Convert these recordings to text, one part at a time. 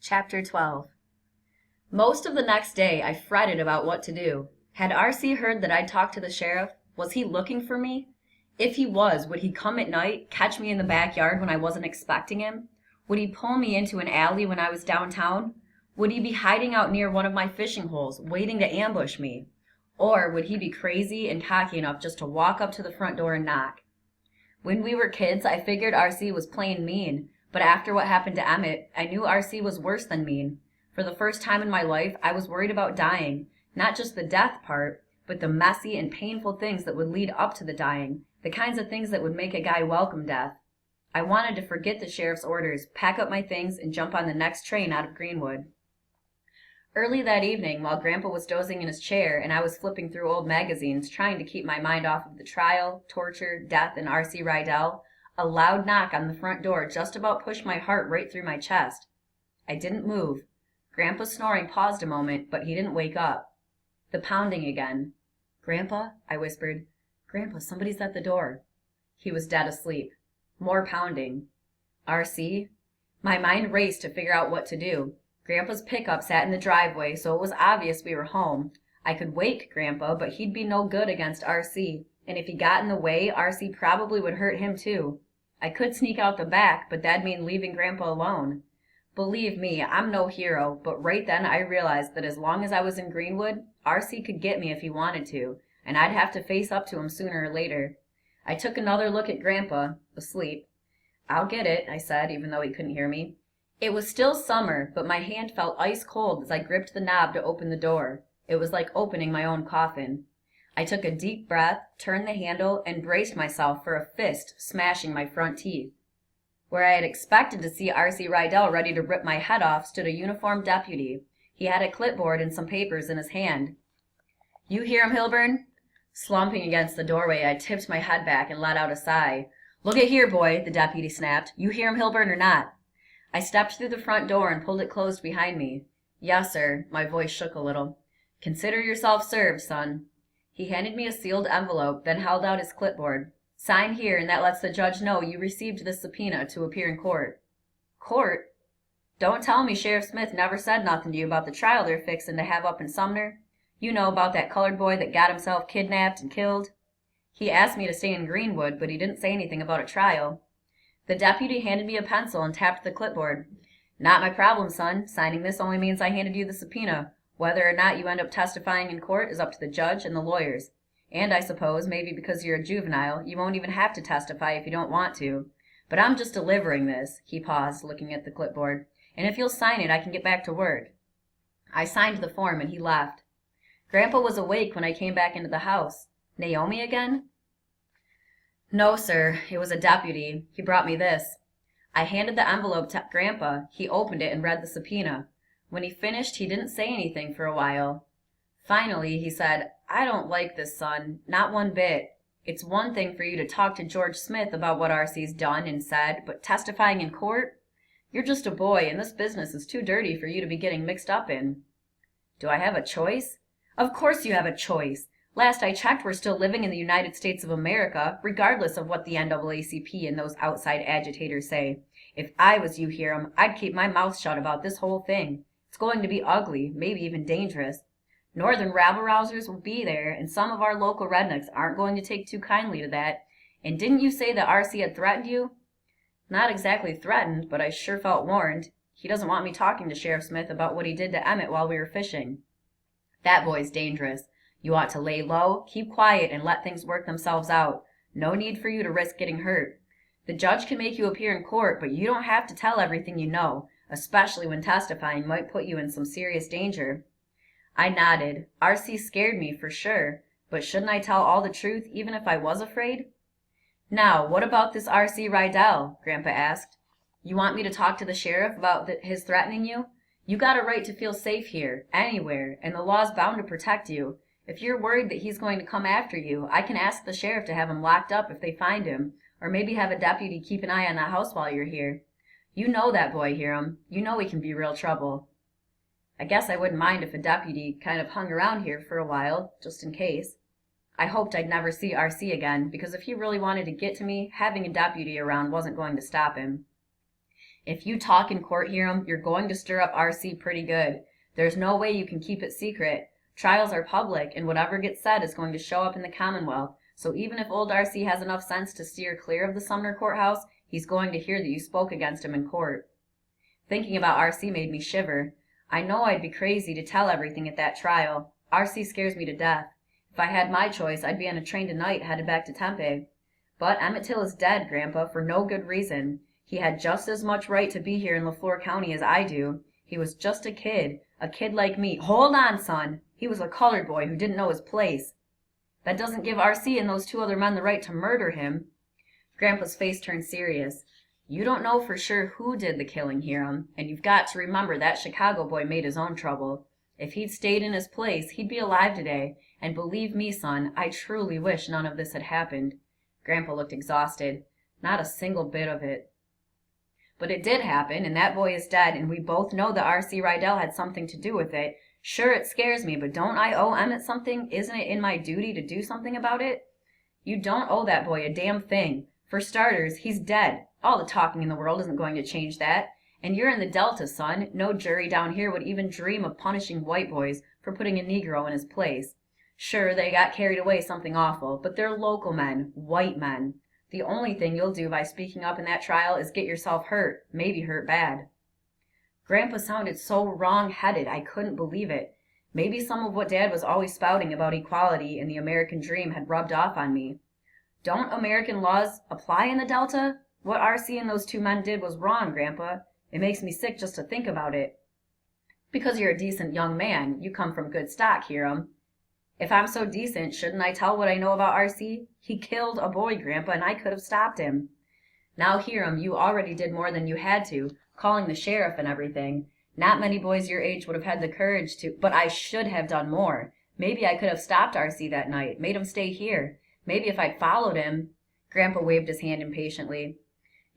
Chapter 12. Most of the next day I fretted about what to do. Had R.C. heard that I'd talked to the sheriff? Was he looking for me? If he was, would he come at night, catch me in the backyard when I wasn't expecting him? Would he pull me into an alley when I was downtown? Would he be hiding out near one of my fishing holes, waiting to ambush me? Or would he be crazy and cocky enough just to walk up to the front door and knock? When we were kids, I figured R.C. was plain mean, but after what happened to Emmett, I knew R.C. was worse than mean. For the first time in my life, I was worried about dying, not just the death part, but the messy and painful things that would lead up to the dying, the kinds of things that would make a guy welcome death. I wanted to forget the sheriff's orders, pack up my things, and jump on the next train out of Greenwood. Early that evening, while Grandpa was dozing in his chair and I was flipping through old magazines trying to keep my mind off of the trial, torture, death, and R.C. Rydell, a loud knock on the front door just about pushed my heart right through my chest. I didn't move. Grandpa's snoring paused a moment, but he didn't wake up. The pounding again. "Grandpa," I whispered. "Grandpa, somebody's at the door." He was dead asleep. More pounding. R.C.? My mind raced to figure out what to do. Grandpa's pickup sat in the driveway, so it was obvious we were home. I could wake Grandpa, but he'd be no good against R.C., and if he got in the way, R.C. probably would hurt him too. I could sneak out the back, but that'd mean leaving Grandpa alone. Believe me, I'm no hero, but right then I realized that as long as I was in Greenwood, R.C. could get me if he wanted to, and I'd have to face up to him sooner or later. I took another look at Grandpa, asleep. "I'll get it," I said, even though he couldn't hear me. It was still summer, but my hand felt ice cold as I gripped the knob to open the door. It was like opening my own coffin. I took a deep breath, turned the handle, and braced myself for a fist smashing my front teeth. Where I had expected to see R.C. Rydell ready to rip my head off stood a uniformed deputy. He had a clipboard and some papers in his hand. "You hear him, Hilburn?" Slumping against the doorway, I tipped my head back and let out a sigh. "Look at here, boy," the deputy snapped. "You hear him, Hilburn, or not?" I stepped through the front door and pulled it closed behind me. "Yes, sir." My voice shook a little. "Consider yourself served, son." He handed me a sealed envelope, then held out his clipboard. "Sign here, and that lets the judge know you received this subpoena to appear in court." "Court? Don't tell me Sheriff Smith never said nothing to you about the trial they're fixin' to have up in Sumner? You know, about that colored boy that got himself kidnapped and killed?" "He asked me to stay in Greenwood, but he didn't say anything about a trial." The deputy handed me a pencil and tapped the clipboard. "Not my problem, son. Signing this only means I handed you the subpoena. Whether or not you end up testifying in court is up to the judge and the lawyers. And I suppose, maybe because you're a juvenile, you won't even have to testify if you don't want to. But I'm just delivering this." He paused, looking at the clipboard. "And if you'll sign it, I can get back to work." I signed the form and he left. Grandpa was awake when I came back into the house. Naomi again? "No, sir. It was a deputy. He brought me this." I handed the envelope to Grandpa. He opened it and read the subpoena. When he finished, he didn't say anything for a while. Finally, he said, "I don't like this, son. Not one bit. It's one thing for you to talk to George Smith about what R.C.'s done and said, but testifying in court? You're just a boy, and this business is too dirty for you to be getting mixed up in." "Do I have a choice?" "Of course you have a choice. Last I checked, we're still living in the United States of America, regardless of what the NAACP and those outside agitators say. If I was you, Hiram, I'd keep my mouth shut about this whole thing. It's going to be ugly, maybe even dangerous. Northern rabble-rousers will be there, and some of our local rednecks aren't going to take too kindly to that. And didn't you say that R.C. had threatened you?" "Not exactly threatened, but I sure felt warned. He doesn't want me talking to Sheriff Smith about what he did to Emmett while we were fishing." "That boy's dangerous. You ought to lay low, keep quiet, and let things work themselves out. No need for you to risk getting hurt. The judge can make you appear in court, but you don't have to tell everything you know, especially when testifying might put you in some serious danger." I nodded. R.C. scared me for sure, but shouldn't I tell all the truth even if I was afraid? "Now, what about this R.C. Rydell?" Grandpa asked. "You want me to talk to the sheriff about his threatening you? You got a right to feel safe here, anywhere, and the law's bound to protect you. If you're worried that he's going to come after you, I can ask the sheriff to have him locked up if they find him, or maybe have a deputy keep an eye on the house while you're here. You know that boy, Hiram. You know he can be real trouble." I guess I wouldn't mind if a deputy kind of hung around here for a while, just in case. I hoped I'd never see R.C. again, because if he really wanted to get to me, having a deputy around wasn't going to stop him. If you talk in court, Hiram, you're going to stir up RC pretty good. There's no way you can keep it secret. Trials are public, and whatever gets said is going to show up in the Commonwealth. So even if old RC has enough sense to steer clear of the Sumner courthouse, he's going to hear that you spoke against him in court. Thinking about RC made me shiver. I know I'd be crazy to tell everything at that trial. RC scares me to death. If I had my choice, I'd be on a train tonight headed back to Tempe. But Emmett Till is dead, Grandpa, for no good reason. He had just as much right to be here in LaFleur County as I do. He was just a kid like me. Hold on, son. He was a colored boy who didn't know his place. That doesn't give RC and those two other men the right to murder him. Grandpa's face turned serious. You don't know for sure who did the killing, Hiram, and you've got to remember that Chicago boy made his own trouble. If he'd stayed in his place, he'd be alive today, and believe me, son, I truly wish none of this had happened. Grandpa looked exhausted. Not a single bit of it. But it did happen, and that boy is dead, and we both know that R.C. Rydell had something to do with it. Sure, it scares me, but don't I owe Emmett something? Isn't it in my duty to do something about it? You don't owe that boy a damn thing. For starters, he's dead. All the talking in the world isn't going to change that. And you're in the Delta, son. No jury down here would even dream of punishing white boys for putting a Negro in his place. Sure, they got carried away something awful, but they're local men, white men. The only thing you'll do by speaking up in that trial is get yourself hurt, maybe hurt bad. Grandpa sounded so wrong-headed, I couldn't believe it. Maybe some of what Dad was always spouting about equality and the American dream had rubbed off on me. Don't American laws apply in the Delta? What R.C. and those two men did was wrong, Grandpa. It makes me sick just to think about it. Because you're a decent young man. You come from good stock, Hiram. If I'm so decent, shouldn't I tell what I know about R.C.? He killed a boy, Grandpa, and I could have stopped him. Now, Hiram, you already did more than you had to, calling the sheriff and everything. Not many boys your age would have had the courage to, but I should have done more. Maybe I could have stopped R.C. that night, made him stay here. Maybe if I'd followed him. Grandpa waved his hand impatiently.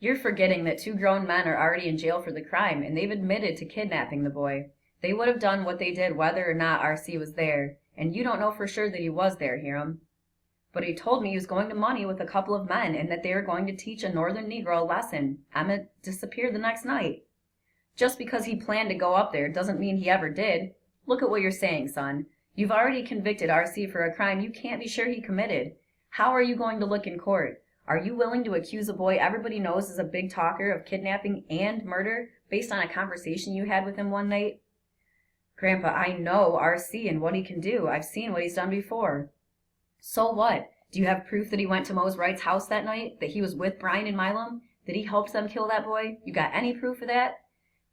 You're forgetting that two grown men are already in jail for the crime, and they've admitted to kidnapping the boy. They would have done what they did whether or not R.C. was there, and you don't know for sure that he was there, Hiram. But he told me he was going to Money with a couple of men, and that they were going to teach a northern Negro a lesson. Emmett disappeared the next night. Just because he planned to go up there doesn't mean he ever did. Look at what you're saying, son. You've already convicted R.C. for a crime you can't be sure he committed. How are you going to look in court? Are you willing to accuse a boy everybody knows is a big talker of kidnapping and murder based on a conversation you had with him one night? Grandpa, I know R.C. and what he can do. I've seen what he's done before. So what? Do you have proof that he went to Mose Wright's house that night? That he was with Brian and Milam? That he helped them kill that boy? You got any proof of that?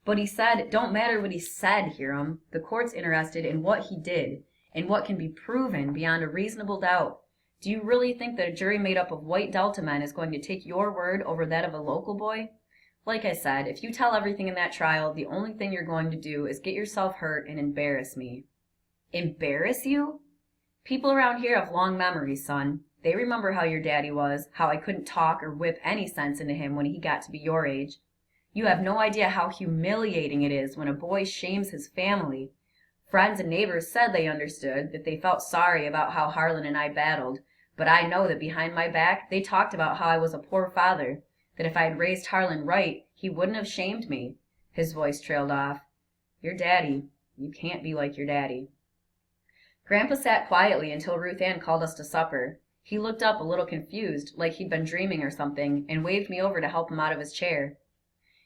But he said, it don't matter what he said, Hiram. The court's interested in what he did, and what can be proven beyond a reasonable doubt. Do you really think that a jury made up of white Delta men is going to take your word over that of a local boy? Like I said, if you tell everything in that trial, the only thing you're going to do is get yourself hurt and embarrass me. Embarrass you? People around here have long memories, son. They remember how your daddy was, how I couldn't talk or whip any sense into him when he got to be your age. You have no idea how humiliating it is when a boy shames his family. Friends and neighbors said they understood, that they felt sorry about how Harlan and I battled, but I know that behind my back they talked about how I was a poor father, that if I had raised Harlan right, he wouldn't have shamed me. His voice trailed off. Your daddy. You can't be like your daddy. Grandpa sat quietly until Ruth Ann called us to supper. He looked up a little confused, like he'd been dreaming or something, and waved me over to help him out of his chair.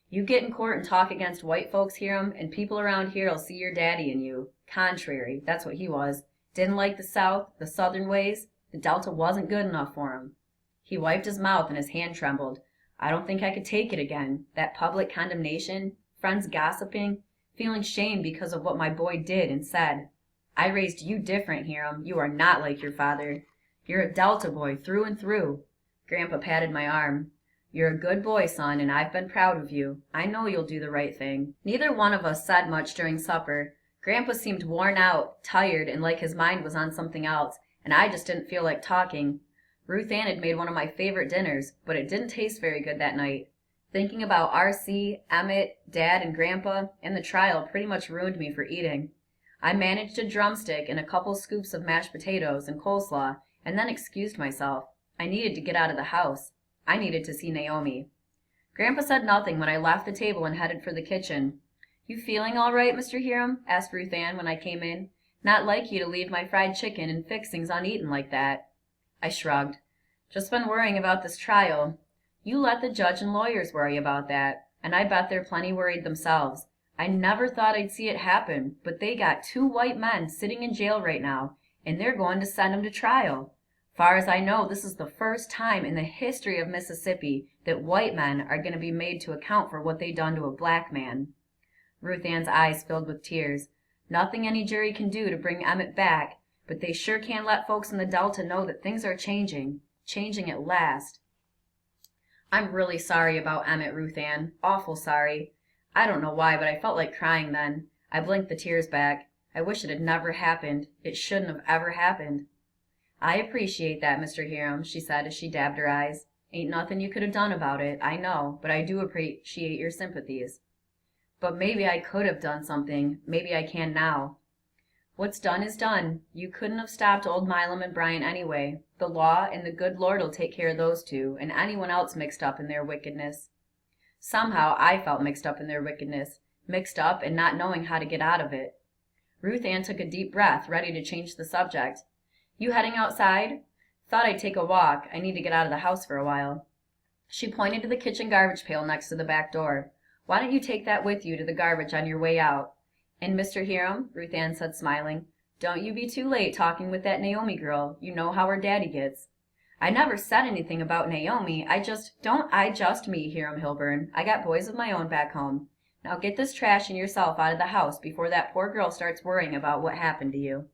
You get in court and talk against white folks, Hiram, and people around here'll see your daddy in you. Contrary, that's what he was. Didn't like the South, the Southern ways. The Delta wasn't good enough for him. He wiped his mouth and his hand trembled. I don't think I could take it again. That public condemnation, friends gossiping, feeling shame because of what my boy did and said. I raised you different, Hiram. You are not like your father. You're a Delta boy through and through. Grandpa patted my arm. You're a good boy, son, and I've been proud of you. I know you'll do the right thing. Neither one of us said much during supper. Grandpa seemed worn out, tired, and like his mind was on something else, and I just didn't feel like talking. Ruth Ann had made one of my favorite dinners, but it didn't taste very good that night. Thinking about R.C., Emmett, Dad, and Grandpa, and the trial pretty much ruined me for eating. I managed a drumstick and a couple scoops of mashed potatoes and coleslaw, and then excused myself. I needed to get out of the house. I needed to see Naomi. Grandpa said nothing when I left the table and headed for the kitchen. "You feeling all right, Mr. Hiram?" asked Ruth Ann when I came in. "Not like you to leave my fried chicken and fixings uneaten like that." I shrugged. "Just been worrying about this trial." "You let the judge and lawyers worry about that, and I bet they're plenty worried themselves. I never thought I'd see it happen, but they got 2 white men sitting in jail right now, and they're going to send 'em to trial. Far as I know, this is the first time in the history of Mississippi that white men are going to be made to account for what they done to a black man." Ruth Ann's eyes filled with tears. "Nothing any jury can do to bring Emmett back, but they sure can let folks in the Delta know that things are changing at last." "I'm really sorry about Emmett, Ruth Ann. Awful sorry. I don't know why, but I felt like crying then. I blinked the tears back. I wish it had never happened. It shouldn't have ever happened." "I appreciate that, Mr. Hiram," she said as she dabbed her eyes. "Ain't nothing you could have done about it, I know, but I do appreciate your sympathies." "But maybe I could have done something. Maybe I can now." "What's done is done. You couldn't have stopped old Milam and Bryant anyway. The law and the good Lord'll take care of those two, and anyone else mixed up in their wickedness." Somehow I felt mixed up in their wickedness, mixed up and not knowing how to get out of it. Ruth Ann took a deep breath, ready to change the subject. "You heading outside?" "Thought I'd take a walk. I need to get out of the house for a while." She pointed to the kitchen garbage pail next to the back door. "Why don't you take that with you to the garbage on your way out? And Mr. Hiram," Ruth Ann said, smiling, "don't you be too late talking with that Naomi girl. You know how her daddy gets." "I never said anything about Naomi. Don't I just me, Hiram Hilburn. I got boys of my own back home. Now get this trash and yourself out of the house before that poor girl starts worrying about what happened to you."